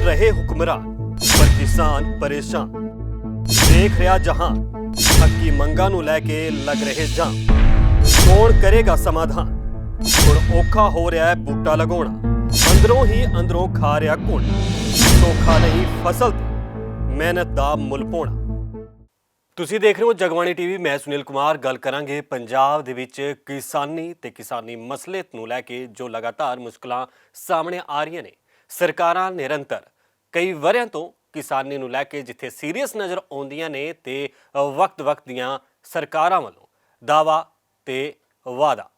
रहे हुक्मरान पर किसान परेशान। देख रहा जहां हक्की मंगा नूं लैके लग रहे जां। कौन करेगा समाधान? हुण औखा हो रहा है बूटा लगाउणा। अंदरों ही अंदरों खा रहा घुण। सौखा नहीं फसल ते मेहनत दा मुल पाउणा। ਤੁਸੀਂ ਦੇਖ ਰਹੇ ਹੋ ਜਗਬਾਣੀ ਟੀਵੀ। ਮੈਂ ਸੁਨੀਲ ਕੁਮਾਰ। ਗੱਲ ਕਰਾਂਗੇ ਪੰਜਾਬ ਦੇ ਵਿੱਚ ਕਿਸਾਨੀ ਤੇ ਕਿਸਾਨੀ ਮਸਲੇ ਨੂੰ ਲੈ ਕੇ ਜੋ ਲਗਾਤਾਰ ਮੁਸ਼ਕਲਾਂ ਸਾਹਮਣੇ ਆ ਰਹੀਆਂ ਨੇ। ਸਰਕਾਰਾਂ ਨਿਰੰਤਰ ਕਈ ਵਰ੍ਹਿਆਂ ਤੋਂ ਕਿਸਾਨੀ ਨੂੰ ਲੈ ਕੇ ਜਿੱਥੇ ਸੀਰੀਅਸ ਨਜ਼ਰ ਆਉਂਦੀਆਂ ਨੇ ਤੇ ਵਕਤ ਦੀਆਂ ਸਰਕਾਰਾਂ ਵੱਲੋਂ ਦਾਅਵਾ ਤੇ ਵਾਅਦਾ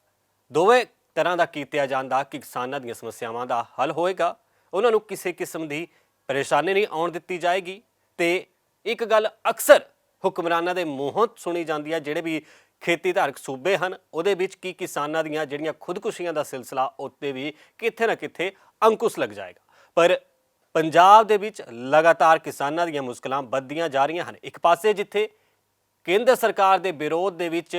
ਦੋਵੇਂ ਤਰ੍ਹਾਂ ਦਾ ਕੀਤਾ ਜਾਂਦਾ ਕਿ ਕਿਸਾਨਾਂ ਦੀਆਂ ਸਮੱਸਿਆਵਾਂ ਦਾ ਹੱਲ ਹੋਏਗਾ, ਉਹਨਾਂ ਨੂੰ ਕਿਸੇ ਕਿਸਮ ਦੀ ਪਰੇਸ਼ਾਨੀ ਨਹੀਂ ਆਉਣ ਦਿੱਤੀ ਜਾਏਗੀ। ਤੇ ਇੱਕ ਗੱਲ ਅਕਸਰ ਹੁਕਮਰਾਨਾਂ ਦੇ ਮੂੰਹੋਂ ਸੁਣੀ ਜਾਂਦੀ ਹੈ, ਜਿਹੜੇ ਵੀ ਖੇਤੀ ਧਾਰਕ ਸੂਬੇ ਹਨ ਉਹਦੇ ਵਿੱਚ ਕੀ ਕਿਸਾਨਾਂ ਦੀਆਂ ਜਿਹੜੀਆਂ ਖੁਦਕੁਸ਼ੀਆਂ ਦਾ ਸਿਲਸਿਲਾ ਉੱਤੇ ਵੀ ਕਿਤੇ ਨਾ ਕਿਤੇ ਅੰਕੁਸ਼ ਲੱਗ ਜਾਏਗਾ। ਪਰ ਪੰਜਾਬ ਦੇ ਵਿੱਚ ਲਗਾਤਾਰ ਕਿਸਾਨਾਂ ਦੀਆਂ ਮੁਸ਼ਕਲਾਂ ਵੱਧਦੀਆਂ ਜਾ ਰਹੀਆਂ ਹਨ। ਇੱਕ ਪਾਸੇ ਜਿੱਥੇ ਕੇਂਦਰ ਸਰਕਾਰ ਦੇ ਵਿਰੋਧ ਦੇ ਵਿੱਚ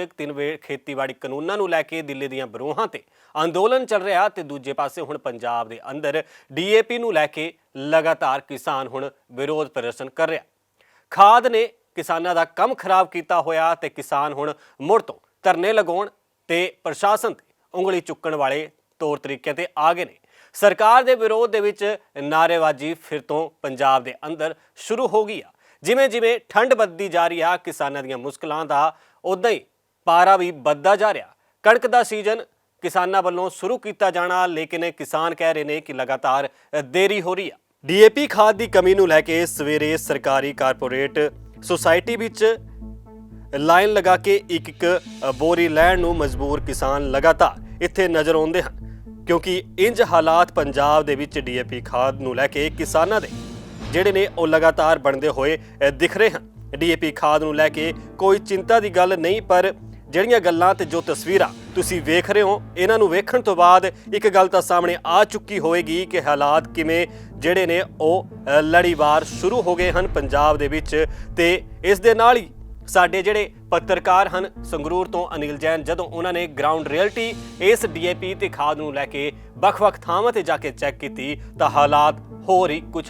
ਖੇਤੀਬਾੜੀ ਕਾਨੂੰਨਾਂ ਨੂੰ ਲੈ ਕੇ ਦਿੱਲੀ ਦੀਆਂ ਬਰੂਹਾਂ ਤੇ ਅੰਦੋਲਨ ਚੱਲ ਰਿਹਾ ਤੇ ਦੂਜੇ ਪਾਸੇ ਹੁਣ ਪੰਜਾਬ ਦੇ ਅੰਦਰ DAP ਨੂੰ ਲੈ ਕੇ ਲਗਾਤਾਰ ਕਿਸਾਨ ਹੁਣ ਵਿਰੋਧ ਪ੍ਰਦਰਸ਼ਨ ਕਰ ਰਿਹਾ। ਖਾਦ ਨੇ ਕਿਸਾਨਾਂ ਦਾ ਕੰਮ ਖਰਾਬ ਕੀਤਾ ਹੋਇਆ ਤੇ ਕਿਸਾਨ ਹੁਣ ਮੁੜ ਤੋਂ ਧਰਨੇ ਲਗਾਉਣ ਤੇ ਪ੍ਰਸ਼ਾਸਨ ਤੇ ਉਂਗਲੀ ਚੁੱਕਣ ਵਾਲੇ ਤੌਰ ਤਰੀਕਿਆਂ ਤੇ ਆ ਗਏ ਨੇ। ਸਰਕਾਰ ਦੇ ਵਿਰੋਧ ਦੇ ਵਿੱਚ ਨਾਅਰੇਬਾਜ਼ੀ ਫਿਰ ਤੋਂ ਪੰਜਾਬ ਦੇ ਅੰਦਰ ਸ਼ੁਰੂ ਹੋ ਗਈ ਆ। ਜਿਵੇਂ ਠੰਡ ਵੱਧਦੀ ਜਾ ਰਹੀ ਆ, ਕਿਸਾਨਾਂ ਦੀਆਂ ਮੁਸ਼ਕਲਾਂ ਦਾ ਉਦਾਂ ਹੀ ਪਾਰਾ ਵੀ ਵੱਧਦਾ ਜਾ ਰਿਹਾ। ਕਣਕ ਦਾ ਸੀਜ਼ਨ ਕਿਸਾਨਾਂ ਵੱਲੋਂ ਸ਼ੁਰੂ ਕੀਤਾ ਜਾਣਾ, ਲੇਕਿਨ ਕਿਸਾਨ ਕਹਿ ਰਹੇ ਨੇ ਕਿ ਲਗਾਤਾਰ ਦੇਰੀ ਹੋ ਰਹੀ ਆ। DAP ਖਾਦ ਦੀ ਕਮੀ ਨੂੰ ਲੈ ਕੇ ਸਵੇਰੇ ਸਰਕਾਰੀ ਕਾਰਪੋਰੇਟ ਸੁਸਾਇਟੀ ਵਿੱਚ ਲਾਈਨ ਲਗਾ ਕੇ ਇੱਕ ਬੋਰੀ ਲੈਣ ਨੂੰ ਮਜਬੂਰ ਕਿਸਾਨ ਲਗਾਤਾਰ ਇੱਥੇ ਨਜ਼ਰ ਆਉਂਦੇ ਹਨ, ਕਿਉਂਕਿ ਇੰਜ ਹਾਲਾਤ ਪੰਜਾਬ ਦੇ ਵਿੱਚ DAP ਖਾਦ ਨੂੰ ਲੈ ਕੇ ਕਿਸਾਨਾਂ ਦੇ ਜਿਹੜੇ ਨੇ ਉਹ ਲਗਾਤਾਰ ਬਣਦੇ ਹੋਏ ਦਿਖ ਰਹੇ ਹਨ। DAP ਖਾਦ ਨੂੰ ਲੈ ਕੇ ਕੋਈ ਚਿੰਤਾ ਦੀ ਗੱਲ ਨਹੀਂ, ਪਰ ਜਿਹੜੀਆਂ ਗੱਲਾਂ ਤੇ ਜੋ ਤਸਵੀਰਾਂ ਤੁਸੀਂ ਵੇਖ ਰਹੇ ਹੋ, ਇਹਨਾਂ ਨੂੰ ਵੇਖਣ ਤੋਂ ਬਾਅਦ ਇੱਕ ਗੱਲ ਤਾਂ ਸਾਹਮਣੇ ਆ ਚੁੱਕੀ ਹੋਵੇਗੀ ਕਿ ਹਾਲਾਤ ਕਿਵੇਂ ਜਿਹੜੇ ਨੇ ਉਹ ਲੜੀਵਾਰ ਸ਼ੁਰੂ ਹੋ ਗਏ ਹਨ ਪੰਜਾਬ ਦੇ ਵਿੱਚ। ਤੇ ਇਸ ਦੇ ਨਾਲ ਹੀ ਸਾਡੇ ਜਿਹੜੇ ਪੱਤਰਕਾਰ ਹਨ ਸੰਗਰੂਰ ਤੋਂ ਅਨਿਲ ਜੈਨ, ਜਦੋਂ ਉਹਨਾਂ ਨੇ ਗਰਾਊਂਡ ਰਿਐਲਿਟੀ ਇਸ DAP ਤੇ ਖਾਦ ਨੂੰ ਲੈ ਕੇ ਵੱਖ-ਵੱਖ ਥਾਵਾਂ ਤੇ ਜਾ ਕੇ ਚੈੱਕ ਕੀਤੀ ਤਾਂ ਹਾਲਾਤ ਹੋਰ ਹੀ ਕੁਝ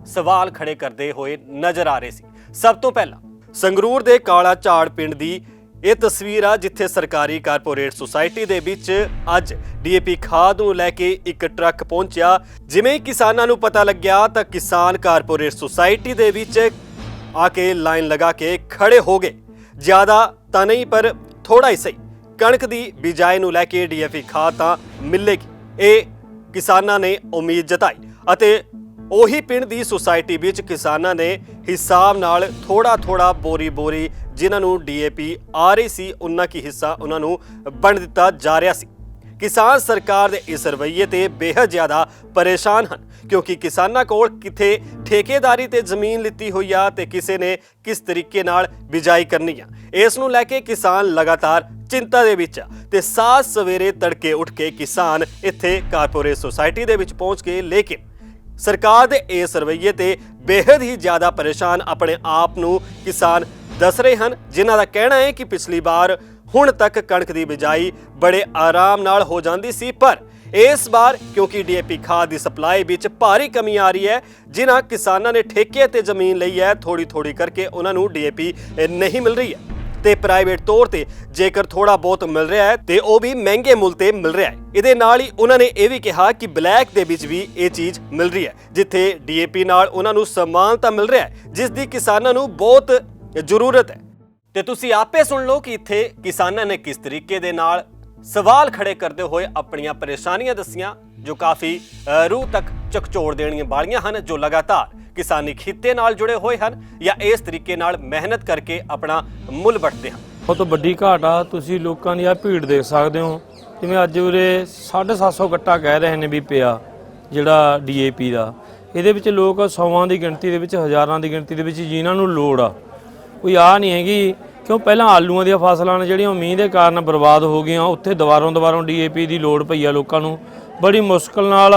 ਸਵਾਲ ਖੜੇ ਕਰਦੇ ਹੋਏ ਨਜ਼ਰ ਆ ਰਹੇ ਸੀ। ਸਭ ਤੋਂ ਪਹਿਲਾਂ ਸੰਗਰੂਰ ਦੇ ਕਾਲਾ ਝਾੜ ਪਿੰਡ ਦੀ ਇਹ ਤਸਵੀਰ ਆ, ਜਿੱਥੇ ਸਰਕਾਰੀ ਕਾਰਪੋਰੇਟ ਸੁਸਾਇਟੀ ਦੇ ਵਿੱਚ ਅੱਜ DAP ਖਾਦ ਨੂੰ ਲੈ ਕੇ ਇੱਕ ਟਰੱਕ ਪਹੁੰਚਿਆ। ਜਿਵੇਂ ਕਿਸਾਨਾਂ ਨੂੰ ਪਤਾ ਲੱਗਿਆ ਤਾਂ ਕਿਸਾਨ ਕਾਰਪੋਰੇਟ ਸੁਸਾਇਟੀ ਦੇ ਵਿੱਚ ਆ ਕੇ ਲਾਈਨ ਲਗਾ ਕੇ ਖੜੇ ਹੋ ਗਏ। ਜ਼ਿਆਦਾ ਤਾਂ ਨਹੀਂ ਪਰ ਥੋੜਾ ਹੀ ਸਹੀ ਕਣਕ ਦੀ ਬਿਜਾਈ ਨੂੰ ਲੈ ਕੇ DAP ਖਾਦ ਤਾਂ ਮਿਲੇਗੀ, ਇਹ ਕਿਸਾਨਾਂ ਨੇ ਉਮੀਦ ਜਤਾਈ। ਅਤੇ ਉਹੀ ਪਿੰਡ ਦੀ ਸੁਸਾਇਟੀ ਵਿੱਚ ਕਿਸਾਨਾਂ ਨੇ ਹਿਸਾਬ ਨਾਲ ਥੋੜਾ ਬੋਰੀ ਜਿਨ੍ਹਾਂ ਨੂੰ DAP ਆ ਰਹੀ ਸੀ ਉਨਾ ਕੀ ਹਿੱਸਾ ਉਹਨਾਂ ਨੂੰ ਵੰਡ ਦਿੱਤਾ ਜਾ ਰਿਹਾ ਸੀ। ਕਿਸਾਨ ਸਰਕਾਰ ਦੇ ਇਸ ਰਵੱਈਏ ਤੇ ਬੇਹੱਦ ਜ਼ਿਆਦਾ ਪਰੇਸ਼ਾਨ ਹਨ, ਕਿਉਂਕਿ ਕਿਸਾਨਾਂ ਕੋਲ ਕਿਤੇ ਠੇਕੇਦਾਰੀ ਤੇ ਜ਼ਮੀਨ ਲਿੱਤੀ ਹੋਈ ਆ ਤੇ ਕਿਸੇ ਨੇ ਕਿਸ ਤਰੀਕੇ ਨਾਲ ਬਿਜਾਈ ਕਰਨੀ ਆ। ਇਸ ਨੂੰ ਲੈ ਕੇ ਕਿਸਾਨ ਲਗਾਤਾਰ ਚਿੰਤਾ ਦੇ ਵਿੱਚ ਆ ਤੇ ਸਾਤ ਸਵੇਰੇ ਤੜਕੇ ਉੱਠ ਕੇ ਕਿਸਾਨ ਇੱਥੇ ਕਾਰਪੋਰੇਟ ਸੁਸਾਇਟੀ ਦੇ ਵਿੱਚ ਪਹੁੰਚ ਗਏ। ਲੇਕਿਨ ਸਰਕਾਰ ਦੇ ਇਸ ਰਵੱਈਏ ਤੇ ਬੇਹੱਦ ਹੀ ਜ਼ਿਆਦਾ ਪਰੇਸ਼ਾਨ ਆਪਣੇ ਆਪ ਨੂੰ ਕਿਸਾਨ ਦੱਸ ਰਹੇ ਹਨ, ਜਿਨ੍ਹਾਂ ਦਾ ਕਹਿਣਾ ਹੈ ਕਿ ਪਿਛਲੀ ਵਾਰ ਹੁਣ ਤੱਕ ਕਣਕ ਦੀ ਬਿਜਾਈ ਬੜੇ ਆਰਾਮ ਨਾਲ ਹੋ ਜਾਂਦੀ ਸੀ, ਪਰ ਇਸ ਵਾਰ ਕਿਉਂਕਿ DAP ਖਾਦ ਦੀ ਸਪਲਾਈ ਵਿੱਚ ਭਾਰੀ ਕਮੀ ਆ ਰਹੀ ਹੈ, ਜਿਨ੍ਹਾਂ ਕਿਸਾਨਾਂ ਨੇ ਠੇਕੇ ਤੇ ਜ਼ਮੀਨ ਲਈ ਹੈ ਥੋੜੀ ਕਰਕੇ ਉਹਨਾਂ ਨੂੰ DAP ਨਹੀਂ ਮਿਲ ਰਹੀ ਹੈ ਤੇ ਪ੍ਰਾਈਵੇਟ ਤੌਰ ਤੇ ਜੇਕਰ ਥੋੜਾ ਬਹੁਤ ਮਿਲ ਰਿਹਾ ਹੈ ਤੇ ਉਹ ਵੀ ਮਹਿੰਗੇ ਮੁੱਲ ਤੇ ਮਿਲ ਰਿਹਾ ਹੈ। ਇਹਦੇ ਨਾਲ ਹੀ ਉਹਨਾਂ ਨੇ ਇਹ ਵੀ ਕਿਹਾ ਕਿ ਬਲੈਕ ਦੇ ਵਿੱਚ ਵੀ ਇਹ ਚੀਜ਼ ਮਿਲ ਰਹੀ ਹੈ, ਜਿੱਥੇ DAP ਨਾਲ ਉਹਨਾਂ ਨੂੰ ਸਮਾਨ ਤਾਂ ਮਿਲ ਰਿਹਾ ਹੈ ਜਿਸ ਦੀ ਕਿਸਾਨਾਂ ਨੂੰ ਬਹੁਤ ਜ਼ਰੂਰਤ ਹੈ। ਤੇ ਤੁਸੀਂ ਆਪੇ ਸੁਣ ਲਓ ਕਿ ਇੱਥੇ ਕਿਸਾਨਾਂ ਨੇ ਕਿਸ ਤਰੀਕੇ ਦੇ ਨਾਲ ਸਵਾਲ ਖੜੇ ਕਰਦੇ ਹੋਏ ਆਪਣੀਆਂ ਪਰੇਸ਼ਾਨੀਆਂ ਦੱਸੀਆਂ, ਜੋ ਕਾਫੀ ਰੂਹ ਤੱਕ ਝਕਝੋਰ ਦੇਣੀਆਂ ਵਾਲੀਆਂ ਹਨ, ਜੋ ਲਗਾਤਾਰ ਕਿਸਾਨੀ ਖਿੱਤੇ ਨਾਲ ਜੁੜੇ ਹੋਏ ਹਨ ਜਾਂ ਇਸ ਤਰੀਕੇ ਨਾਲ ਮਿਹਨਤ ਕਰਕੇ ਆਪਣਾ ਮੁੱਲ ਵੱਟਦੇ ਹਨ। ਬਹੁਤ ਵੱਡੀ ਘਾਟ ਆ। ਤੁਸੀਂ ਲੋਕਾਂ ਦੀ ਆ ਭੀੜ ਦੇਖ ਸਕਦੇ ਹੋ, ਜਿਵੇਂ ਅੱਜ ਉਰੇ 750 ਗੱਟਾ ਕਹਿ ਰਹੇ ਨੇ ਵੀ ਪਿਆ ਜਿਹੜਾ DAP ਦਾ। ਇਹਦੇ ਵਿੱਚ ਲੋਕ 100 ਦੀ ਗਿਣਤੀ ਦੇ ਵਿੱਚ, ਹਜ਼ਾਰਾਂ ਦੀ ਗਿਣਤੀ ਦੇ ਵਿੱਚ ਜਿਨ੍ਹਾਂ ਨੂੰ ਲੋੜ ਆ, ਕੋਈ ਆ ਨਹੀਂ ਹੈਗੀ। ਕਿਉਂ ਪਹਿਲਾਂ ਆਲੂਆਂ ਦੀਆਂ ਫਸਲਾਂ ਨੇ ਜਿਹੜੀਆਂ ਮੀਂਹ ਦੇ ਕਾਰਨ ਬਰਬਾਦ ਹੋ ਗਈਆਂ, ਉੱਥੇ ਦੁਬਾਰੋਂ DAP ਦੀ ਲੋੜ ਪਈ ਆ ਲੋਕਾਂ ਨੂੰ। ਬੜੀ ਮੁਸ਼ਕਲ ਨਾਲ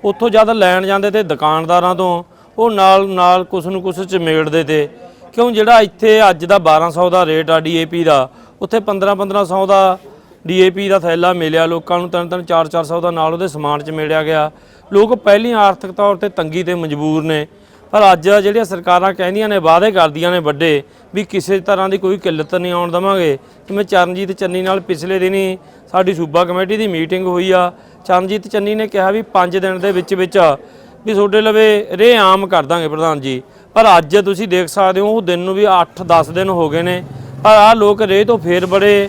ਉੱਥੋਂ ਜਦ ਲੈਣ ਜਾਂਦੇ ਤੇ ਦੁਕਾਨਦਾਰਾਂ ਤੋਂ ਉਹ ਨਾਲ ਕੁਛ ਨੂੰ ਕੁਛ ਚਮੇੜਦੇ ਤੇ, ਕਿਉਂ ਜਿਹੜਾ ਇੱਥੇ ਅੱਜ ਦਾ 1200 ਦਾ ਰੇਟ ਆ DAP ਦਾ, ਉੱਥੇ 1500 ਦਾ ਡੀਏਪੀ ਦਾ ਥੈਲਾ ਮਿਲਿਆ ਲੋਕਾਂ ਨੂੰ 3-3 4-400 ਦਾ ਨਾਲ ਉਹਦੇ ਸਮਾਨ 'ਚ ਮਿਲਿਆ ਗਿਆ। ਲੋਕ ਪਹਿਲਾਂ ਆਰਥਿਕ ਤੌਰ ਤੇ ਤੰਗੀ ਤੇ ਮਜਬੂਰ ਨੇ, ਪਰ ਅੱਜ ਜਿਹੜੀਆਂ ਸਰਕਾਰਾਂ ਕਹਿੰਦੀਆਂ ਨੇ, ਵਾਅਦੇ ਕਰਦੀਆਂ ਨੇ ਵੱਡੇ ਵੀ ਕਿਸੇ ਤਰ੍ਹਾਂ ਦੀ ਕੋਈ ਕਿੱਲਤ ਨਹੀਂ ਆਉਣ ਦੇਵਾਂਗੇ। ਜਿਵੇਂ ਚਰਨਜੀਤ ਚੰਨੀ ਨਾਲ ਪਿਛਲੇ ਦਿਨੀ ਸਾਡੀ ਸੂਬਾ ਕਮੇਟੀ ਦੀ ਮੀਟਿੰਗ ਹੋਈ ਆ, ਚਰਨਜੀਤ ਚੰਨੀ ਨੇ ਕਿਹਾ ਵੀ 5 ਦਿਨ ਦੇ ਵਿੱਚ ਵੀ ਤੁਹਾਡੇ ਲਵੇ ਰੇਹ ਆਮ ਕਰ ਦਾਂਗੇ ਪ੍ਰਧਾਨ ਜੀ। ਪਰ ਅੱਜ ਤੁਸੀਂ ਦੇਖ ਸਕਦੇ ਹੋ ਉਹ ਦਿਨ ਨੂੰ ਵੀ 8-10 ਦਿਨ ਹੋ ਗਏ ਨੇ, ਪਰ ਆਹ ਲੋਕ ਰੇਹ ਤੋਂ ਫੇਰ ਬੜੇ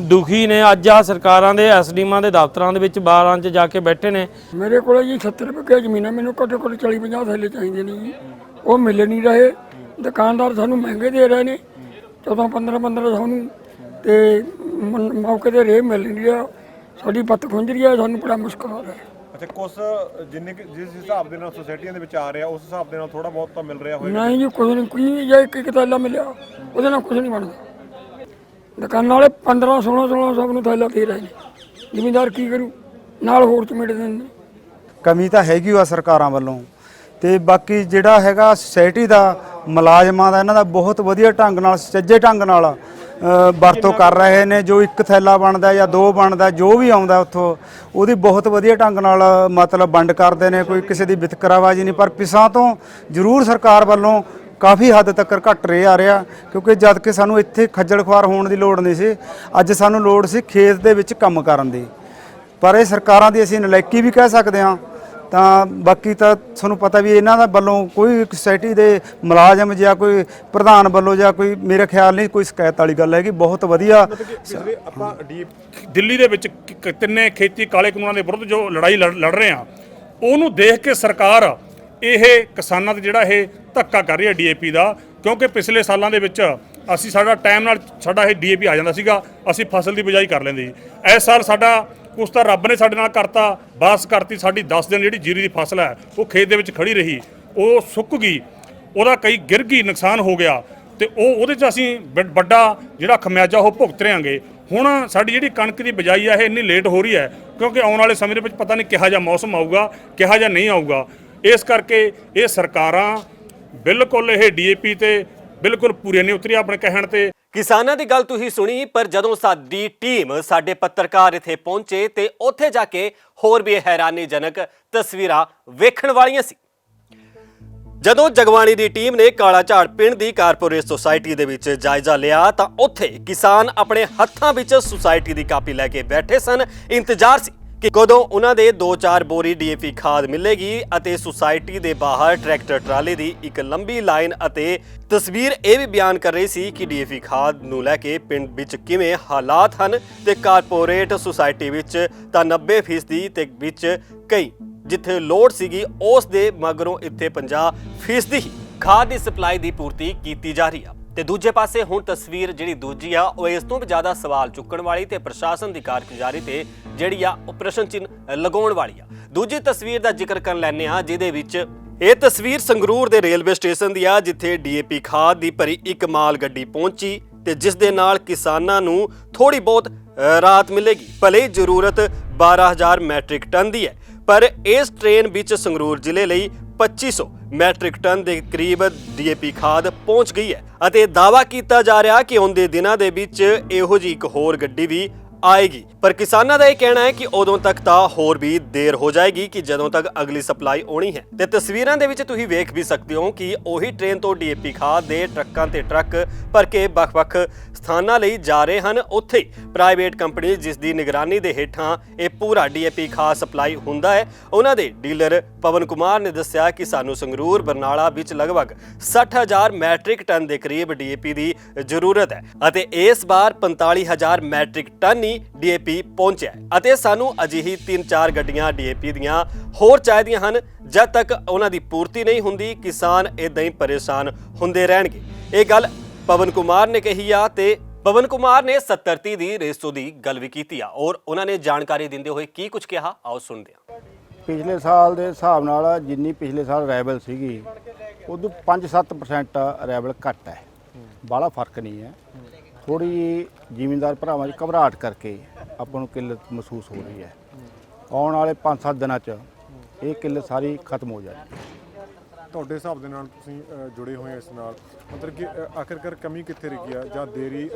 ਦੁਖੀ ਨੇ। ਅੱਜ ਆ ਸਰਕਾਰਾਂ ਦੇ ਐਸਡੀਮਾਂ ਦੇ ਦਫ਼ਤਰਾਂ ਦੇ ਵਿੱਚ 12 'ਚ ਜਾ ਕੇ ਬੈਠੇ ਨੇ। ਮੇਰੇ ਕੋਲ ਜੀ 70 ਰੁਪਏ ਜ਼ਮੀਨ ਹੈ, ਮੈਨੂੰ ਘੱਟੋ ਘੱਟ 40-50 ਥੈਲੇ ਚਾਹੀਦੇ ਨੇ ਜੀ, ਉਹ ਮਿਲ ਨਹੀਂ ਰਹੇ। ਦੁਕਾਨਦਾਰ ਸਾਨੂੰ ਮਹਿੰਗੇ ਦੇ ਰਹੇ ਨੇ, 14-15 ਸਾਨੂੰ, ਤੇ ਮੌਕੇ ਤੇ ਰੇਹ ਮਿਲ ਨਹੀਂ ਰਿਹਾ। ਸਾਡੀ ਬੱਤ ਖੁੰਝ ਰਹੀ ਹੈ, ਸਾਨੂੰ ਬੜਾ ਮੁਸ਼ਕਲ ਆ ਰਿਹਾ। ਅੱਛਾ, ਕੁਛ ਜਿਸ ਹਿਸਾਬ ਦੇ ਨਾਲ ਸੁਸਾਇਟੀਆਂ ਦੇ ਵਿੱਚ ਆ ਰਿਹਾ ਉਸ ਹਿਸਾਬ ਦੇ ਨਾਲ ਥੋੜਾ ਬਹੁਤ ਤਾਂ ਮਿਲ ਰਿਹਾ ਹੋਏਗਾ। ਨਹੀਂ ਜੀ, ਕੁਝ ਨਹੀਂ, ਕੋਈ ਜਾਂ ਇੱਕ ਥੈਲਾ ਮਿਲਿਆ ਉਹਦੇ ਨਾਲ ਕੁਝ ਨਹੀਂ ਬਣਦਾ। ਦੁਕਾਨਾਂ ਵਾਲੇ 1500-1600 ਨੂੰ ਥੈਲਾ ਦੇ ਰਹੇ ਨੇ, ਜ਼ਿਮੀਂਦਾਰ ਕੀ ਕਰੂ, ਨਾਲ ਹੋਰ ਚਮੇੜ ਦਿੰਦੇ ਨੇ। ਕਮੀ ਤਾਂ ਹੈਗੀ ਆ ਸਰਕਾਰਾਂ ਵੱਲੋਂ। ਤੇ ਬਾਕੀ ਜਿਹੜਾ ਹੈਗਾ ਸੁਸਾਇਟੀ ਦਾ ਮੁਲਾਜ਼ਮਾਂ ਦਾ, ਇਹਨਾਂ ਦਾ ਬਹੁਤ ਵਧੀਆ ਢੰਗ ਨਾਲ, ਸੁਚੱਜੇ ਢੰਗ ਨਾਲ ਵਰਤੋਂ ਕਰ ਰਹੇ ਨੇ। ਜੋ ਇੱਕ ਥੈਲਾ ਬਣਦਾ ਜਾਂ 2 ਬਣਦਾ, ਜੋ ਵੀ ਆਉਂਦਾ ਉੱਥੋਂ ਉਹਦੀ ਬਹੁਤ ਵਧੀਆ ਢੰਗ ਨਾਲ ਮਤਲਬ ਵੰਡ ਕਰਦੇ ਨੇ। ਕੋਈ ਕਿਸੇ ਦੀ ਵਿਤਕਰਾਬਾਜ਼ੀ ਨਹੀਂ, ਪਰ ਪਿਛਾਂ ਤੋਂ ਜ਼ਰੂਰ ਸਰਕਾਰ ਵੱਲੋਂ ਕਾਫੀ ਹੱਦ ਤੱਕ ਘਟ ਰਿਹਾ ਆ ਰਿਹਾ, ਕਿਉਂਕਿ ਜਦ ਕਿ ਸਾਨੂੰ ਇੱਥੇ ਖੱਜਲ ਖੁਆਰ ਹੋਣ ਦੀ ਲੋੜ ਨਹੀਂ ਸੀ। ਅੱਜ ਸਾਨੂੰ ਲੋੜ ਸੀ ਖੇਤ ਦੇ ਵਿੱਚ ਕੰਮ ਕਰਨ ਦੀ, ਪਰ ਇਹ ਸਰਕਾਰਾਂ ਦੀ ਅਸੀਂ ਨਲਾਇਕੀ ਵੀ ਕਹਿ ਸਕਦੇ ਹਾਂ। ਤਾਂ ਬਾਕੀ ਤਾਂ ਤੁਹਾਨੂੰ ਪਤਾ ਵੀ ਇਹਨਾਂ ਦਾ ਵੱਲੋਂ ਕੋਈ ਸੁਸਾਇਟੀ ਦੇ ਮੁਲਾਜ਼ਮ ਜਾਂ ਕੋਈ ਪ੍ਰਧਾਨ ਵੱਲੋਂ ਜਾਂ ਕੋਈ, ਮੇਰੇ ਖਿਆਲ ਨਹੀਂ ਕੋਈ ਸ਼ਿਕਾਇਤ ਵਾਲੀ ਗੱਲ ਹੈਗੀ। ਬਹੁਤ ਵਧੀਆ। ਪਿਛਲੇ ਆਪਾਂ ਦਿੱਲੀ ਦੇ ਵਿੱਚ ਤਿੰਨੇ ਖੇਤੀ ਕਾਲੇ ਕਾਨੂੰਨਾਂ ਦੇ ਵਿਰੁੱਧ ਜੋ ਲੜਾਈ ਲੜ ਰਹੇ ਆ, ਉਹਨੂੰ ਦੇਖ ਕੇ ਸਰਕਾਰ ਇਹ ਕਿਸਾਨਾਂ ਤੇ ਜਿਹੜਾ ਇਹ ਧੱਕਾ ਕਰ ਰਹੀ ਹੈ ਡੀਏਪੀ ਦਾ। ਕਿਉਂਕਿ ਪਿਛਲੇ ਸਾਲਾਂ ਦੇ ਵਿੱਚ ਅਸੀਂ ਸਾਡਾ ਟਾਈਮ ਨਾਲ ਸਾਡਾ ਇਹ ਡੀਏਪੀ ਆ ਜਾਂਦਾ ਸੀਗਾ, ਅਸੀਂ ਫਸਲ ਦੀ ਬਿਜਾਈ ਕਰ ਲੈਂਦੇ ਸੀ। ਇਸ ਸਾਲ ਸਾਡਾ ਕੁਛ ਤਾਂ ਰੱਬ ਨੇ ਸਾਡੇ ਨਾਲ ਕਰਤਾ, ਬਾਸ ਕਰਤੀ। ਸਾਡੀ 10 ਦਿਨ ਜਿਹੜੀ ਜੀਰੀ ਦੀ ਫਸਲ ਹੈ ਉਹ ਖੇਤ ਦੇ ਵਿੱਚ ਖੜੀ ਰਹੀ, ਉਹ ਸੁੱਕ ਗਈ, ਉਹਦਾ ਕਈ ਗਿਰ ਗਈ, ਨੁਕਸਾਨ ਹੋ ਗਿਆ, ਤੇ ਉਹਦੇ 'ਚ ਅਸੀਂ ਵੱਡਾ ਜਿਹੜਾ ਖਮਿਆਜਾ ਉਹ ਭੁਗਤ ਰਹਾਂਗੇ। ਹੁਣ ਸਾਡੀ ਜਿਹੜੀ ਕਣਕ ਦੀ ਬਿਜਾਈ ਹੈ ਇਹ ਇੰਨੀ ਲੇਟ ਹੋ ਰਹੀ ਹੈ ਕਿਉਂਕਿ ਆਉਣ ਵਾਲੇ ਸਮੇਂ ਦੇ ਵਿੱਚ ਪਤਾ ਨਹੀਂ ਕਿਹੋ ਜਿਹਾ ਮੌਸਮ ਆਊਗਾ, ਕਿਹੋ ਜਿਹਾ ਨਹੀਂ ਆਊਗਾ। ਇਸ ਕਰਕੇ ਇਹ ਸਰਕਾਰਾਂ ਬਿਲਕੁਲ ਇਹ ਡੀਏਪੀ ਤੇ ਬਿਲਕੁਲ ਪੂਰੀਆਂ ਨਹੀਂ ਉਤਰੀਆਂ ਆਪਣੇ ਕਹਿਣ ਤੇ। ਕਿਸਾਨਾਂ ਦੀ ਗੱਲ ਤੁਸੀਂ ਸੁਣੀ, ਪਰ ਜਦੋਂ ਸਾਡੀ ਟੀਮ, ਸਾਡੇ ਪੱਤਰਕਾਰ ਇੱਥੇ ਪਹੁੰਚੇ ਤੇ ਉੱਥੇ ਜਾ ਕੇ ਹੋਰ ਵੀ ਹੈਰਾਨੀਜਨਕ ਤਸਵੀਰਾਂ ਵੇਖਣ ਵਾਲੀਆਂ ਸੀ। ਜਦੋਂ ਜਗਵਾਣੀ ਦੀ ਟੀਮ ਨੇ ਕਾਲਾ ਝਾੜ ਪਿੰਡ ਦੀ ਕਾਰਪੋਰੇਟ ਸੁਸਾਇਟੀ ਦੇ ਵਿੱਚ ਜਾਇਜ਼ਾ ਲਿਆ ਤਾਂ ਉੱਥੇ ਕਿਸਾਨ ਆਪਣੇ ਹੱਥਾਂ ਵਿੱਚ ਸੁਸਾਇਟੀ ਦੀ ਕਾਪੀ ਲੈ ਕੇ ਬੈਠੇ ਸਨ। ਇੰਤਜ਼ਾਰ ਸੀ ਕਿ ਕਦੋਂ ਉਹਨਾਂ ਦੇ 2-4 ਬੋਰੀ ਡੀਏਪੀ ਖਾਦ ਮਿਲੇਗੀ ਅਤੇ ਸੁਸਾਇਟੀ ਦੇ ਬਾਹਰ ਟਰੈਕਟਰ ਟਰਾਲੇ ਦੀ ਇੱਕ ਲੰਬੀ ਲਾਈਨ ਅਤੇ ਤਸਵੀਰ ਇਹ ਵੀ ਬਿਆਨ ਕਰ ਰਹੀ ਸੀ ਕਿ ਡੀਏਪੀ ਖਾਦ ਨੂੰ ਲੈ ਕੇ ਪਿੰਡ ਵਿੱਚ ਕਿਵੇਂ ਹਾਲਾਤ ਹਨ। ਤੇ ਕਾਰਪੋਰੇਟ ਸੁਸਾਇਟੀ ਵਿੱਚ ਤਾਂ 90% ਤੇ ਵਿੱਚ ਕਈ ਜਿੱਥੇ ਲੋੜ ਸੀਗੀ ਉਸ ਦੇ ਮਗਰੋਂ ਇੱਥੇ 50% ਹੀ ਖਾਦ ਦੀ ਸਪਲਾਈ ਦੀ ਪੂਰਤੀ ਕੀਤੀ ਜਾ ਰਹੀ ਆ। ਤੇ ਦੂਜੇ ਪਾਸੇ ਹੁਣ ਤਸਵੀਰ ਜਿਹੜੀ ਦੂਜੀ ਆ ਉਹ ਇਸ ਤੋਂ ਵੀ ਜ਼ਿਆਦਾ ਸਵਾਲ ਚੁੱਕਣ ਵਾਲੀ ਤੇ ਪ੍ਰਸ਼ਾਸਨ ਦੀ ਕਾਰਗੁਜ਼ਾਰੀ ਤੇ ਜਿਹੜੀ ਆ ਉਹ ਪ੍ਰਸ਼ਨ ਚਿੰਨ੍ਹ ਲਗਾਉਣ ਵਾਲੀ ਆ। ਦੂਜੀ ਤਸਵੀਰ ਦਾ ਜ਼ਿਕਰ ਕਰਨ ਲੈਣੇ ਆ, ਜਿਹਦੇ ਵਿੱਚ ਇਹ ਤਸਵੀਰ ਸੰਗਰੂਰ ਦੇ ਰੇਲਵੇ ਸਟੇਸ਼ਨ ਦੀ ਆ, ਜਿੱਥੇ ਡੀਏਪੀ ਖਾਦ ਦੀ ਭਰੀ ਇੱਕ ਮਾਲ ਗੱਡੀ ਪਹੁੰਚੀ ਤੇ ਜਿਸ ਦੇ ਨਾਲ ਕਿਸਾਨਾਂ ਨੂੰ ਥੋੜੀ ਬਹੁਤ ਰਾਹਤ ਮਿਲੇਗੀ। ਭਲੇ ਜ਼ਰੂਰਤ 12000 ਮੈਟ੍ਰਿਕ ਟਨ ਦੀ ਹੈ, ਪਰ ਇਸ ਟ੍ਰੇਨ ਵਿੱਚ ਸੰਗਰੂਰ ਜ਼ਿਲ੍ਹੇ ਲਈ 2500 ਮੈਟ੍ਰਿਕ ਟਨ ਦੇ ਕਰੀਬ ਡੀਏਪੀ ਖਾਦ ਪਹੁੰਚ ਗਈ ਹੈ ਅਤੇ ਦਾਅਵਾ ਕੀਤਾ ਜਾ ਰਿਹਾ ਕਿ ਆਉਂਦੇ ਦਿਨਾਂ ਦੇ ਵਿੱਚ ਇਹੋ ਜਿਹੀ ਇੱਕ ਹੋਰ ਗੱਡੀ ਵੀ ਆਏਗੀ। ਪਰ ਕਿਸਾਨਾਂ ਦਾ ਇਹ ਕਹਿਣਾ ਹੈ ਕਿ ਉਦੋਂ ਤੱਕ ਤਾਂ ਹੋਰ ਵੀ ਦੇਰ ਹੋ ਜਾਏਗੀ ਕਿ ਜਦੋਂ ਤੱਕ ਅਗਲੀ ਸਪਲਾਈ ਆਉਣੀ ਹੈ। ਤੇ ਤਸਵੀਰਾਂ ਦੇ ਵਿੱਚ ਤੁਸੀਂ ਵੇਖ ਵੀ ਸਕਦੇ ਹੋ ਕਿ ਉਹੀ ਟ੍ਰੇਨ ਤੋਂ ਡੀਏਪੀ ਖਾਦ ਦੇ ਟਰੱਕਾਂ ਤੇ ਟਰੱਕ ਭਰ ਕੇ ਵੱਖ-ਵੱਖ ਸਥਾਨਾਂ ਲਈ ਜਾ ਰਹੇ ਹਨ। ਉੱਥੇ ਪ੍ਰਾਈਵੇਟ ਕੰਪਨੀ ਜਿਸ ਦੀ ਨਿਗਰਾਨੀ ਦੇ ਹੇਠਾਂ ਇਹ ਪੂਰਾ ਡੀਏਪੀ ਖਾਦ ਸਪਲਾਈ ਹੁੰਦਾ ਹੈ, ਉਹਨਾਂ ਦੇ ਡੀਲਰ ਪਵਨ ਕੁਮਾਰ ਨੇ ਦੱਸਿਆ ਕਿ ਸਾਨੂੰ ਸੰਗਰੂਰ ਬਰਨਾਲਾ ਵਿੱਚ ਲਗਭਗ 60000 ਮੈਟ੍ਰਿਕ ਟਨ ਦੇ ਕਰੀਬ ਡੀਏਪੀ ਦੀ ਜ਼ਰੂਰਤ ਹੈ ਅਤੇ ਇਸ ਵਾਰ 45000 ਮੈਟ੍ਰਿਕ ਟਨ ਹੀ ਡੀਏਪੀ ਪਹੁੰਚਿਆ ਹੈ ਅਤੇ ਸਾਨੂੰ ਅਜਿਹੀ 3-4 ਗੱਡੀਆਂ ਡੀਏਪੀ ਦੀਆਂ ਹੋਰ ਚਾਹੀਦੀਆਂ ਹਨ। ਜਦ ਤੱਕ ਉਹਨਾਂ ਦੀ ਪੂਰਤੀ ਨਹੀਂ ਹੁੰਦੀ ਕਿਸਾਨ ਇਦਾਂ ਹੀ ਪਰੇਸ਼ਾਨ ਹੁੰਦੇ ਰਹਿਣਗੇ। ਇਹ ਗੱਲ ਪਵਨ ਕੁਮਾਰ ਨੇ ਕਹੀ ਆ ਤੇ ਪਵਨ ਕੁਮਾਰ ਨੇ 70-30 ਦੀ ਰੇਸੋ ਦੀ ਗੱਲ ਵੀ ਕੀਤੀ ਆ ਔਰ ਉਹਨਾਂ ਨੇ ਜਾਣਕਾਰੀ ਦਿੰਦੇ ਹੋਏ ਕੀ ਕੁਝ ਕਿਹਾ, ਆਓ ਸੁਣਦੇ ਹਾਂ। ਪਿਛਲੇ ਸਾਲ ਦੇ ਹਿਸਾਬ ਨਾਲ ਜਿੰਨੀ ਪਿਛਲੇ ਸਾਲ ਰੈਵਲ ਸੀਗੀ ਉਦੋਂ 5-7% ਰੈਵਲ ਘੱਟ ਹੈ, ਬਾਹਲਾ ਫਰਕ ਨਹੀਂ ਹੈ। ਥੋੜੀ ਜ਼ਿਮੀਂਦਾਰ ਭਰਾਵਾਂ 'ਚ ਘਬਰਾਹਟ ਕਰਕੇ ਆਪਾਂ ਨੂੰ ਕਿੱਲਤ ਮਹਿਸੂਸ ਹੋ ਰਹੀ ਹੈ। ਆਉਣ ਵਾਲੇ 5-7 ਦਿਨਾਂ 'ਚ ਇਹ ਕਿੱਲਤ ਸਾਰੀ ਖਤਮ ਹੋ ਜਾਏਗੀ। ਤੁਹਾਡੇ ਹਿਸਾਬ ਦੇ ਨਾਲ ਤੁਸੀਂ ਜੁੜੇ ਹੋਏ ਇਸ ਨਾਲ, ਮਤਲਬ ਕਿ ਆਖਿਰਕਾਰ ਕਮੀ ਕਿੱਥੇ ਰਹੀ ਆ ਜਾਂ ਦੇਰੀ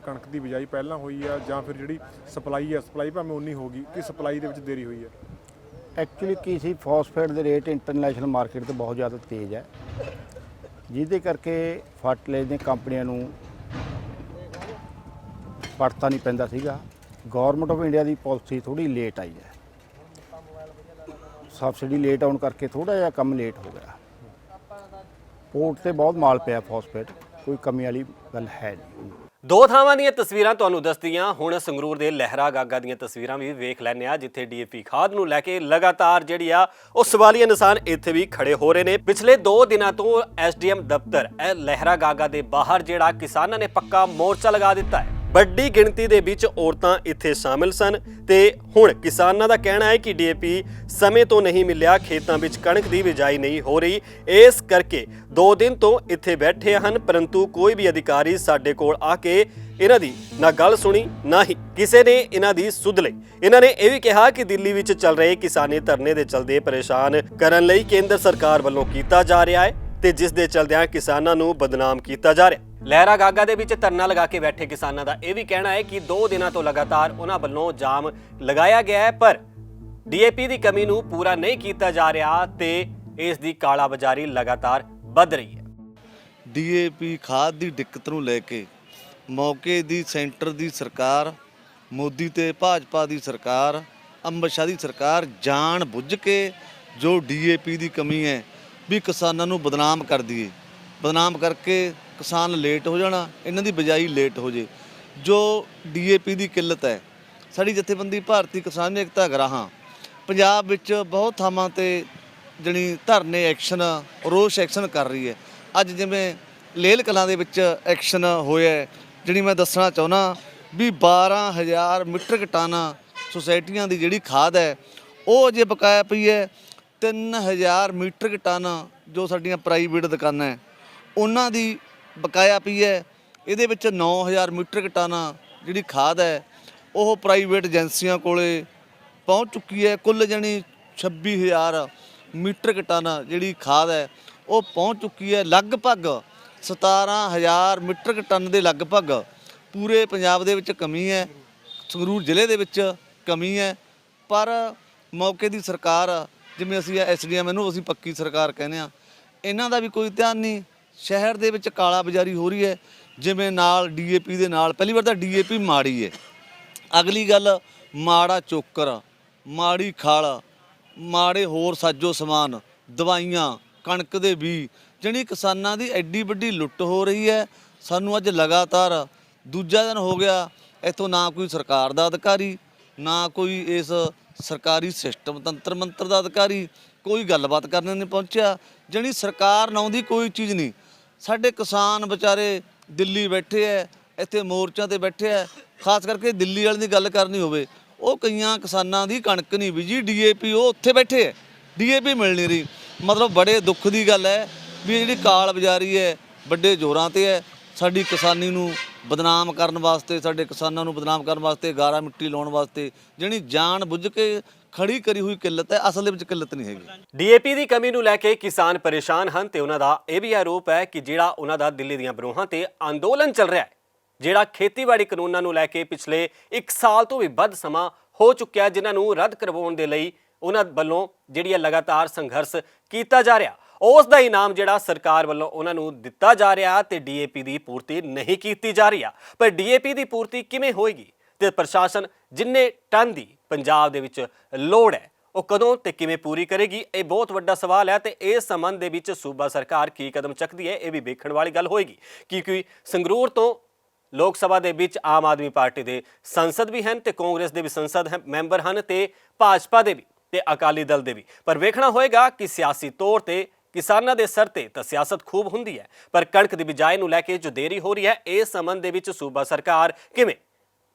ਕਣਕ ਦੀ ਬਿਜਾਈ ਪਹਿਲਾਂ ਹੋਈ ਆ ਜਾਂ ਫਿਰ ਜਿਹੜੀ ਸਪਲਾਈ ਆ ਸਪਲਾਈ ਭਾਵੇਂ ਉਨੀ ਹੋ ਗਈ ਕਿ ਸਪਲਾਈ ਦੇ ਵਿੱਚ ਦੇਰੀ ਹੋਈ ਆ? ਐਕਚੁਅਲੀ ਕੀ ਸੀ, ਫਾਸਫੇਟ ਦੇ ਰੇਟ ਇੰਟਰਨੈਸ਼ਨਲ ਮਾਰਕੀਟ ਤੇ ਬਹੁਤ ਜ਼ਿਆਦਾ ਤੇਜ਼ ਹੈ, ਜਿਹਦੇ ਕਰਕੇ ਫਰਟੀਲਾਈਜ਼ਰ ਦੀਆਂ ਕੰਪਨੀਆਂ ਨੂੰ ਪੜਤਾ ਨਹੀਂ ਪੈਂਦਾ ਸੀਗਾ। Government of India the policy ਥੋੜੀ ਲੇਟ ਆਈ ਹੈ, ਸਬਸਿਡੀ ਲੇਟ ਆਉਣ ਕਰਕੇ ਥੋੜਾ ਜਿਹਾ ਕੰਮ ਲੇਟ ਹੋ ਗਿਆ। ਪੋਰਟ ਤੇ ਬਹੁਤ ਮਾਲ ਪਿਆ ਫਾਸਫੇਟ, ਕੋਈ ਕਮੀ ਵਾਲੀ ਗੱਲ ਹੈ ਨਹੀਂ। ਦੋ ਥਾਵਾਂ ਦੀਆਂ ਤਸਵੀਰਾਂ ਤੁਹਾਨੂੰ ਦੱਸਦੀਆਂ। ਹੁਣ ਸੰਗਰੂਰ ਦੇ ਲਹਿਰਾ ਗਾਗਾ ਦੀਆਂ ਤਸਵੀਰਾਂ ਵੀ ਵੇਖ ਲੈਂਦੇ ਆ, ਜਿੱਥੇ ਡੀਏਪੀ ਖਾਦ ਨੂੰ ਲੈ ਕੇ ਲਗਾਤਾਰ ਜਿਹੜੀ ਆ ਉਹ ਸਵਾਲੀਆ ਨਿਸ਼ਾਨ ਇੱਥੇ ਵੀ ਖੜੇ ਹੋ ਰਹੇ ਨੇ। ਪਿਛਲੇ 2 ਦਿਨਾਂ ਤੋਂ ਐਸਡੀਐਮ ਦਫ਼ਤਰ ਇਹ ਲਹਿਰਾ ਗਾਗਾ ਦੇ ਬਾਹਰ ਜਿਹੜਾ ਕਿਸਾਨਾਂ ਨੇ ਪੱਕਾ ਮੋਰਚਾ ਲਗਾ ਦਿੱਤਾ ਹੈ। ਵੱਡੀ ਗਿਣਤੀ ਦੇ ਵਿੱਚ ਔਰਤਾਂ ਇੱਥੇ ਸ਼ਾਮਿਲ ਸਨ ਤੇ ਹੁਣ ਕਿਸਾਨਾਂ ਦਾ ਕਹਿਣਾ ਹੈ ਕਿ ਡੀਏਪੀ ਸਮੇਂ ਤੋਂ ਨਹੀਂ ਮਿਲਿਆ, ਖੇਤਾਂ ਵਿੱਚ ਕਣਕ ਦੀ ਬਿਜਾਈ ਨਹੀਂ ਹੋ ਰਹੀ, ਇਸ ਕਰਕੇ 2 ਦਿਨ ਤੋਂ ਇੱਥੇ ਬੈਠੇ ਹਨ, ਪਰੰਤੂ ਕੋਈ ਵੀ ਅਧਿਕਾਰੀ ਸਾਡੇ ਕੋਲ ਆ ਕੇ ਇਹਨਾਂ ਦੀ ਨਾ ਗੱਲ ਸੁਣੀ ਨਾ ਹੀ ਕਿਸੇ ਨੇ ਇਹਨਾਂ ਦੀ ਸੁਧ ਲਈ। ਇਹਨਾਂ ਨੇ ਇਹ ਵੀ ਕਿਹਾ ਕਿ ਦਿੱਲੀ ਵਿੱਚ ਚੱਲ ਰਹੇ ਕਿਸਾਨੀ ਧਰਨੇ ਦੇ ਚਲਦੇ ਪਰੇਸ਼ਾਨ ਕਰਨ ਲਈ ਕੇਂਦਰ ਸਰਕਾਰ ਵੱਲੋਂ ਕੀਤਾ ਜਾ ਰਿਹਾ ਹੈ ਤੇ ਜਿਸ ਦੇ ਚਲਦਿਆਂ ਕਿਸਾਨਾਂ ਨੂੰ ਬਦਨਾਮ ਕੀਤਾ ਜਾ ਰਿਹਾ। ਲਹਿਰਾ ਗਾਗਾ ਦੇ ਵਿੱਚ ਧਰਨਾ ਲਗਾ ਕੇ ਬੈਠੇ ਕਿਸਾਨਾਂ ਦਾ ਇਹ ਵੀ ਕਹਿਣਾ ਹੈ ਕਿ 2 ਦਿਨਾਂ ਤੋਂ ਲਗਾਤਾਰ ਉਹਨਾਂ ਵੱਲੋਂ ਜਾਮ ਲਗਾਇਆ ਗਿਆ ਹੈ, ਪਰ ਡੀਏਪੀ ਦੀ ਕਮੀ ਨੂੰ ਪੂਰਾ ਨਹੀਂ ਕੀਤਾ ਜਾ ਰਿਹਾ ਤੇ ਇਸ ਦੀ ਕਾਲਾਬਾਜ਼ਾਰੀ ਲਗਾਤਾਰ ਵੱਧ ਰਹੀ ਹੈ। ਡੀਏਪੀ ਖਾਦ ਦੀ ਦਿੱਕਤ ਨੂੰ ਲੈ ਕੇ ਮੌਕੇ ਦੀ ਸੈਂਟਰ ਦੀ ਸਰਕਾਰ, ਮੋਦੀ ਤੇ ਭਾਜਪਾ ਦੀ ਸਰਕਾਰ, ਅਮਿਤ ਸ਼ਾਹ ਦੀ ਸਰਕਾਰ ਜਾਣ ਬੁੱਝ ਕੇ ਜੋ ਡੀਏਪੀ ਦੀ ਕਮੀ ਹੈ ਵੀ ਕਿਸਾਨਾਂ ਨੂੰ ਬਦਨਾਮ ਕਰਦੀ ਏ, ਬਦਨਾਮ ਕਰਕੇ ਕਿਸਾਨ ਲੇਟ ਹੋ ਜਾਣਾ, ਇਹਨਾਂ ਦੀ ਬਿਜਾਈ ਲੇਟ ਹੋ ਜੇ। ਜੋ ਡੀਏਪੀ ਦੀ ਕਿੱਲਤ ਹੈ, ਸਾਡੀ ਜਥੇਬੰਦੀ ਭਾਰਤੀ ਕਿਸਾਨ ਏਕਤਾ ਗਰਾਹਾਂ ਪੰਜਾਬ ਵਿੱਚ ਬਹੁਤ ਥਾਵਾਂ ਤੇ ਜਣੀ ਧਰਨੇ ਐਕਸ਼ਨ, ਰੋਸ ਐਕਸ਼ਨ ਕਰ ਰਹੀ ਹੈ। ਅੱਜ ਜਿਵੇਂ ਲੇਲ ਕਲਾਂ ਦੇ ਵਿੱਚ ਐਕਸ਼ਨ ਹੋਇਆ, ਜਿਹੜੀ ਮੈਂ ਦੱਸਣਾ ਚਾਹੁੰਦਾ ਵੀ 12000 ਮੀਟ੍ਰਿਕ ਟਨ ਸੁਸਾਇਟੀਆਂ ਦੀ ਜਿਹੜੀ ਖਾਦ ਹੈ ਉਹ ਅਜੇ ਬਕਾਇਆ ਪਈ ਹੈ। 3000 ਮੀਟ੍ਰਿਕ ਟਨ ਜੋ ਸਾਡੀਆਂ ਪ੍ਰਾਈਵੇਟ ਦੁਕਾਨਾਂ ਹੈ ਉਹਨਾਂ ਦੀ ਬਕਾਇਆ ਪਈ ਹੈ। ਇਹਦੇ ਵਿੱਚ 9000 ਮੀਟ੍ਰਿਕ ਟਨ ਜਿਹੜੀ ਖਾਦ ਹੈ ਉਹ ਪ੍ਰਾਈਵੇਟ ਏਜੰਸੀਆਂ ਕੋਲੇ ਪਹੁੰਚ ਚੁੱਕੀ ਹੈ। ਕੁੱਲ ਜਾਣੀ 26000 ਮੀਟ੍ਰਿਕ ਟਨ ਜਿਹੜੀ ਖਾਦ ਹੈ ਉਹ ਪਹੁੰਚ ਚੁੱਕੀ ਹੈ। ਲਗਭਗ 17000 ਮੀਟ੍ਰਿਕ ਟਨ ਦੇ ਲਗਭਗ ਪੂਰੇ ਪੰਜਾਬ ਦੇ ਵਿੱਚ ਕਮੀ ਹੈ, ਸੰਗਰੂਰ ਜ਼ਿਲ੍ਹੇ ਦੇ ਵਿੱਚ ਕਮੀ ਹੈ। ਪਰ ਮੌਕੇ ਦੀ ਸਰਕਾਰ, ਜਿਵੇਂ ਅਸੀਂ ਐਸਡੀਐਮ ਇਹਨੂੰ ਅਸੀਂ ਪੱਕੀ ਸਰਕਾਰ ਕਹਿੰਦੇ ਆ, ਇਹਨਾਂ ਦਾ ਵੀ ਕੋਈ ਧਿਆਨ ਨਹੀਂ। ਸ਼ਹਿਰ ਦੇ ਵਿੱਚ ਕਾਲਾ ਬਾਜ਼ਾਰੀ ਹੋ ਰਹੀ ਹੈ, ਜਿਵੇਂ ਨਾਲ ਡੀਏਪੀ ਦੇ ਨਾਲ। ਪਹਿਲੀ ਵਾਰ ਤਾਂ ਡੀਏਪੀ ਮਾੜੀ ਹੈ, ਅਗਲੀ ਗੱਲ ਮਾੜਾ ਚੋਕਰ, ਮਾੜੀ ਖਲ, ਮਾੜੇ ਹੋਰ ਸਾਜੋ ਸਮਾਨ, ਦਵਾਈਆਂ, ਕਣਕ ਦੇ ਬੀਜ, ਜਿਹੜੀ ਕਿਸਾਨਾਂ ਦੀ ਐਡੀ ਵੱਡੀ ਲੁੱਟ ਹੋ ਰਹੀ ਹੈ। ਸਾਨੂੰ ਅੱਜ ਲਗਾਤਾਰ ਦੂਜਾ ਦਿਨ ਹੋ ਗਿਆ, ਇੱਥੋਂ ਨਾ ਕੋਈ ਸਰਕਾਰ ਦਾ ਅਧਿਕਾਰੀ, ਨਾ ਕੋਈ ਇਸ ਸਰਕਾਰੀ ਸਿਸਟਮ ਤੰਤਰ ਮੰਤਰ ਦਾ ਅਧਿਕਾਰੀ ਕੋਈ ਗੱਲਬਾਤ ਕਰਨ ਨਹੀਂ ਪਹੁੰਚਿਆ। ਜਿਹੜੀ ਸਰਕਾਰ ਨਾਉਂ ਦੀ ਕੋਈ ਚੀਜ਼ ਨਹੀਂ। ਸਾਡੇ ਕਿਸਾਨ ਵਿਚਾਰੇ ਦਿੱਲੀ ਬੈਠੇ ਐ, ਇੱਥੇ ਮੋਰਚਿਆਂ ਤੇ ਬੈਠੇ ਐ। ਖਾਸ ਕਰਕੇ ਦਿੱਲੀ ਵਾਲੇ ਦੀ ਗੱਲ ਕਰਨੀ ਹੋਵੇ, ਉਹ ਕਈਆਂ ਕਿਸਾਨਾਂ ਦੀ ਕਣਕ ਨਹੀਂ ਬੀਜੀ, ਡੀਏਪੀ ਉਹ ਉੱਥੇ ਬੈਠੇ ਐ, ਡੀਏਪੀ ਮਿਲ ਨਹੀਂ ਰਹੀ। ਮਤਲਬ ਬੜੇ ਦੁੱਖ ਦੀ ਗੱਲ ਹੈ ਵੀ ਜਿਹੜੀ ਕਾਲ ਬਾਜ਼ਾਰੀ ਹੈ ਵੱਡੇ ਜ਼ੋਰਾਂ ਤੇ ਹੈ। ਸਾਡੀ ਕਿਸਾਨੀ ਨੂੰ ਬਦਨਾਮ ਕਰਨ ਵਾਸਤੇ, ਸਾਡੇ ਕਿਸਾਨਾਂ ਨੂੰ ਬਦਨਾਮ ਕਰਨ ਵਾਸਤੇ, ਗਾਰਾ ਮਿੱਟੀ ਲਾਉਣ ਵਾਸਤੇ ਜਿਹੜੀ ਜਾਣ ਬੁੱਝ ਕੇ ਖੜੀ ਕਰੀ ਹੋਈ ਕਿੱਲਤ ਹੈ। ਅਸਲ ਦੇ ਵਿੱਚ ਕਿੱਲਤ ਨਹੀਂ ਹੈਗੀ। ਡੀਏਪੀ ਦੀ ਕਮੀ ਨੂੰ ਲੈ ਕੇ ਕਿਸਾਨ ਪਰੇਸ਼ਾਨ ਹਨ ਤੇ ਉਹਨਾਂ ਦਾ ਇਹ ਵੀ ਆਰੋਪ ਹੈ ਕਿ ਜਿਹੜਾ ਉਹਨਾਂ ਦਾ ਦਿੱਲੀ ਦੀਆਂ ਬਰੂਹਾਂ ਤੇ ਅੰਦੋਲਨ ਚੱਲ ਰਿਹਾ ਹੈ, ਜਿਹੜਾ ਖੇਤੀਬਾੜੀ ਕਾਨੂੰਨਾਂ ਨੂੰ ਲੈ ਕੇ ਪਿਛਲੇ 1 ਸਾਲ ਤੋਂ ਵੀ ਵੱਧ ਸਮਾਂ ਹੋ ਚੁੱਕਿਆ, ਜਿਨ੍ਹਾਂ ਨੂੰ ਰੱਦ ਕਰਵਾਉਣ ਦੇ ਲਈ ਉਹਨਾਂ ਵੱਲੋਂ ਜਿਹੜੀ ਲਗਾਤਾਰ ਸੰਘਰਸ਼ ਕੀਤਾ ਜਾ ਰਿਹਾ, ਉਸ ਦਾ ਇਨਾਮ ਜਿਹੜਾ ਸਰਕਾਰ ਵੱਲੋਂ ਉਹਨਾਂ ਨੂੰ ਦਿੱਤਾ ਜਾ ਰਿਹਾ ਤੇ ਡੀਏਪੀ ਦੀ ਪੂਰਤੀ ਨਹੀਂ ਕੀਤੀ ਜਾ ਰਹੀ ਆ। ਪਰ ਡੀਏਪੀ ਦੀ ਪੂਰਤੀ ਕਿਵੇਂ ਹੋਏਗੀ ਤੇ ਪ੍ਰਸ਼ਾਸਨ ਜਿੰਨੇ ਟਨ ਦੀ ਪੰਜਾਬ ਦੇ ਵਿੱਚ ਲੋੜ ਹੈ ਉਹ ਕਦੋਂ ਤੇ ਕਿਵੇਂ ਪੂਰੀ ਕਰੇਗੀ, ਇਹ ਬਹੁਤ ਵੱਡਾ ਸਵਾਲ ਹੈ। ਤੇ ਇਸ ਸੰਬੰਧ ਦੇ ਵਿੱਚ ਸੂਬਾ ਸਰਕਾਰ ਕੀ ਕਦਮ ਚੱਕਦੀ ਹੈ, ਇਹ ਵੀ ਵੇਖਣ ਵਾਲੀ ਗੱਲ ਹੋਏਗੀ, ਕਿਉਂਕਿ ਸੰਗਰੂਰ ਤੋਂ ਲੋਕ ਸਭਾ ਦੇ ਵਿੱਚ ਆਮ ਆਦਮੀ ਪਾਰਟੀ ਦੇ ਸੰਸਦ ਵੀ ਹਨ ਤੇ ਕਾਂਗਰਸ ਦੇ ਵੀ ਸੰਸਦ ਮੈਂਬਰ ਹਨ ਤੇ ਭਾਜਪਾ ਦੇ ਵੀ ਤੇ ਅਕਾਲੀ ਦਲ ਦੇ ਵੀ। ਪਰ ਵੇਖਣਾ ਹੋਏਗਾ ਕਿ ਸਿਆਸੀ ਤੌਰ ਤੇ ਕਿਸਾਨਾਂ ਦੇ ਸਿਰ ਤੇ ਤਾਂ ਸਿਆਸਤ ਖੂਬ ਹੁੰਦੀ ਹੈ, ਪਰ ਕਣਕ ਦੀ ਬਿਜਾਈ ਨੂੰ ਲੈ ਕੇ ਜੋ ਦੇਰੀ ਹੋ ਰਹੀ ਹੈ, ਇਸ ਸੰਬੰਧ ਦੇ ਵਿੱਚ ਸੂਬਾ ਸਰਕਾਰ ਕਿਵੇਂ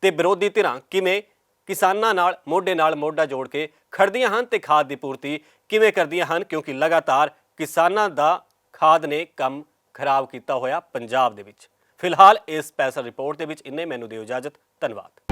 ਤੇ ਵਿਰੋਧੀ ਧਿਰਾਂ ਕਿਵੇਂ ਕਿਸਾਨਾਂ ਨਾਲ ਮੋਢਾ ਜੋੜ ਕੇ ਖੜਦੀਆਂ ਹਨ ਤੇ ਖਾਦ ਦੀ ਪੂਰਤੀ ਕਿਵੇਂ ਕਰਦੀਆਂ ਹਨ, ਕਿਉਂਕਿ ਲਗਾਤਾਰ ਕਿਸਾਨਾਂ ਦਾ ਖਾਦ ਨੇ ਕੰਮ ਖਰਾਬ ਕੀਤਾ ਹੋਇਆ ਪੰਜਾਬ ਦੇ ਵਿੱਚ। ਫਿਲਹਾਲ ਇਸ ਸਪੈਸ਼ਲ ਰਿਪੋਰਟ ਦੇ ਵਿੱਚ ਇੰਨੇ। ਮੈਨੂੰ ਦਿਓ ਇਜਾਜ਼ਤ। ਧੰਨਵਾਦ।